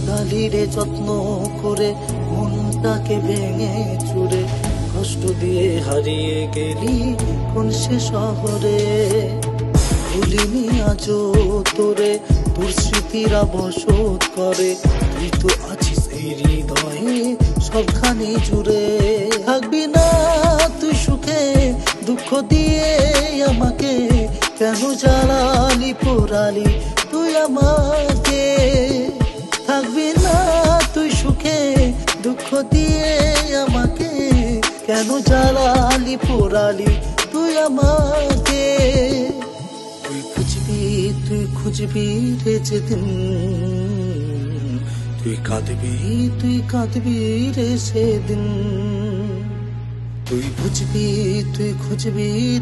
ডালিরে যত্ন করে মনটাকে ভেঙে চুরে কষ্ট দিয়ে হারিয়ে গেলি কোন সে শহরে। ভুলিনি আজও তোরে, তোর স্মৃতিরা বসত করে, তুই তো আছিস এই হৃদয়ে সবখানে জুড়ে। থাকবি না তুই সুখে, দুঃখ দিয়ে আমাকে কেন জ্বালালি পোড়ালি তুই আমাকে। থাকবি না তুই সুখে, দুঃখ দিয়ে আমাকে কেন জ্বালালি পোড়ালি তুই আমাকে। তুই খুঁজবি রে যেদিন, তুই কাঁদবি রে সেদিন। তুই খুঁজবি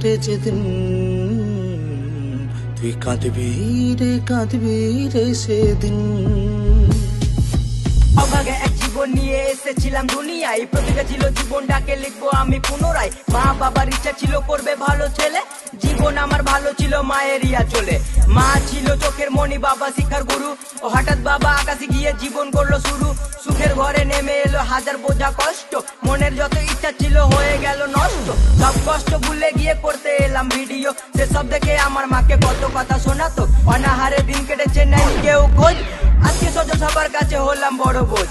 রে যেদিন, তুই কাঁদবি রে সেদিন। অভাগে এক জীবন নিয়ে এসেছিলাম দুনিয়ায়, প্রতিটা ছিল জীবনটাকে লিখবো আমি পুনরায়। মা বাবার ইচ্ছা ছিল করবে ভালো ছেলে, জীবন আমার ভালো ছিল মায়ের ইয়া চলে। মা ছিল চোখের মণি, বাবা শিক্ষার গুরু, ও হঠাৎ বাবা আকাশে গিয়ে জীবন করলো শুরু। সুখের ঘরে নেমে এলো হাজার বোঝা কষ্ট, মনের যত ইচ্ছা ছিল হয়ে গেল নষ্ট। সব কষ্ট ভুলে গিয়ে করতে এলাম ভিডিও, সেসব দেখে আমার মাকে কত কথা শোনাতো। অনাহারে দিন কেটেছে নেই কেউ খোঁজ, আজকে স্বজন সবার কাছে হলাম বড় বোঝ।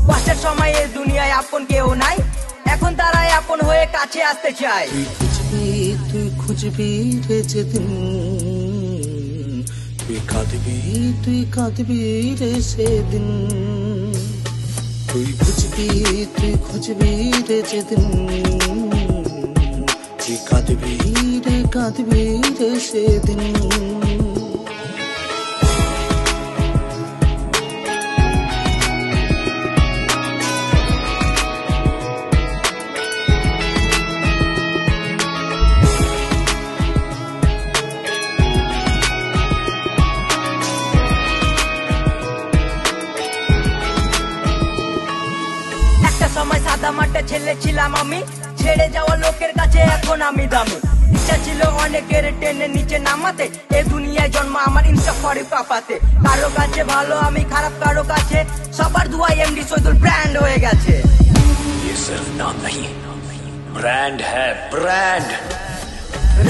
কষ্টের সময় এই দুনিয়ায় আপন কেউ নাই, এখন তারাই আপন হয়ে কাছে আসতে চায়। তুই খুঁজবি রে যেদিন, তুই কাঁদবি রে সেদিন। তুই খুঁজবি রে যেদিন, তুই কাঁদবি রে সেদিন। সময় সাদা মাঠে ছেলে ছিলাম আমি, ছেড়ে যাওয়া লোকের কাছে এখন আমি দামি। ইচ্ছা ছিল অনেকের টেনে নিচে নামাতে, এ দুনিয়ায় জন্ম আমার ইনস্টা করে পাপাতে। কারো কাছে ভালো আমি খারাপ, কারো কাছে সবার দুয়াই এমডি শহীদুল ব্র্যান্ড হয়ে গেছে। ये सिर्फ नाम नहीं, ब्रांड है ब्रांड।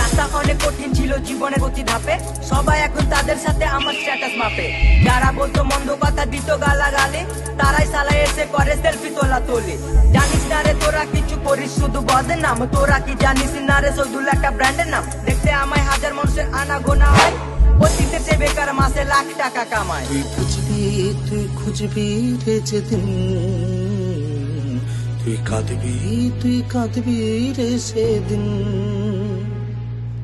রাস্তা অনেক কঠিন ছিল জীবনের প্রতি ধাপে, সবাই এখন তাদের সাথে আমার স্ট্যাটাস মাপে। যারা বলতো মন্দ কথা দিত গালাগালি, তারাই সালা এসে করে সেলফি তোলা তোলি। জানিস না রে তোরা কিছু করিস শুধু বদনাম, তোরা কি জানিস না রে শহীদুল একটা ব্র্যান্ডের নাম। দেখতে আমায় হাজার মানুষের আনা গোনা হয়, অতীতে সে বেকার মাসে লাখ টাকা কামায়। তুই খুঁজবি রে যেদিন, তুই কাঁদবি রে সেদিন।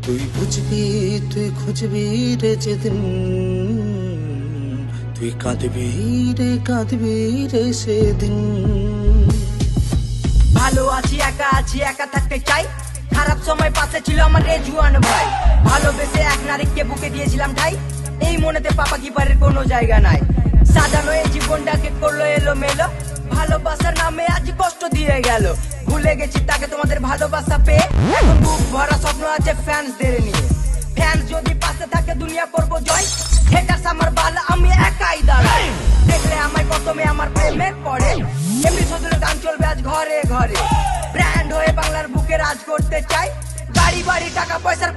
তুই খুঁজবি রে যেদিন, তুই কাঁদবি রে সেদিন। ভালো আছি একা থাকতে চাই, খারাপ সময় পাশে ছিল আমার রেজুয়ান ভাই। ভালোবেসে এক নারীকে বুকে দিয়েছিলাম ঠাই, এই মনেতে পাপা কিপারের কোনো জায়গা নাই। সাজানো এই জীবনটাকে করলো এলো মেলো, ভালোবাসার নামে আজ কষ্ট দিয়ে গেল। ভুলে গেছি তাকে তোমাদের ভালোবাসা পেয়ে, এখন বুক ভরা স্বপ্ন আছে ফ্যান্সদের নিয়ে। ফ্যান্স যদি পাশে থাকে দুনিয়া করবো জয়, হেটার্স আমার বালা আমি একাই দাঁড়াই। দেখলে আমায় প্রথমে আমার প্রেমে পড়ে, এমনি শহীদুলের গান চলবে আজ ঘরে ঘরে। ব্র্যান্ড হয়ে বাংলার বুকে রাজ করতে চাই, গাড়ি বাড়ি টাকা পয়সার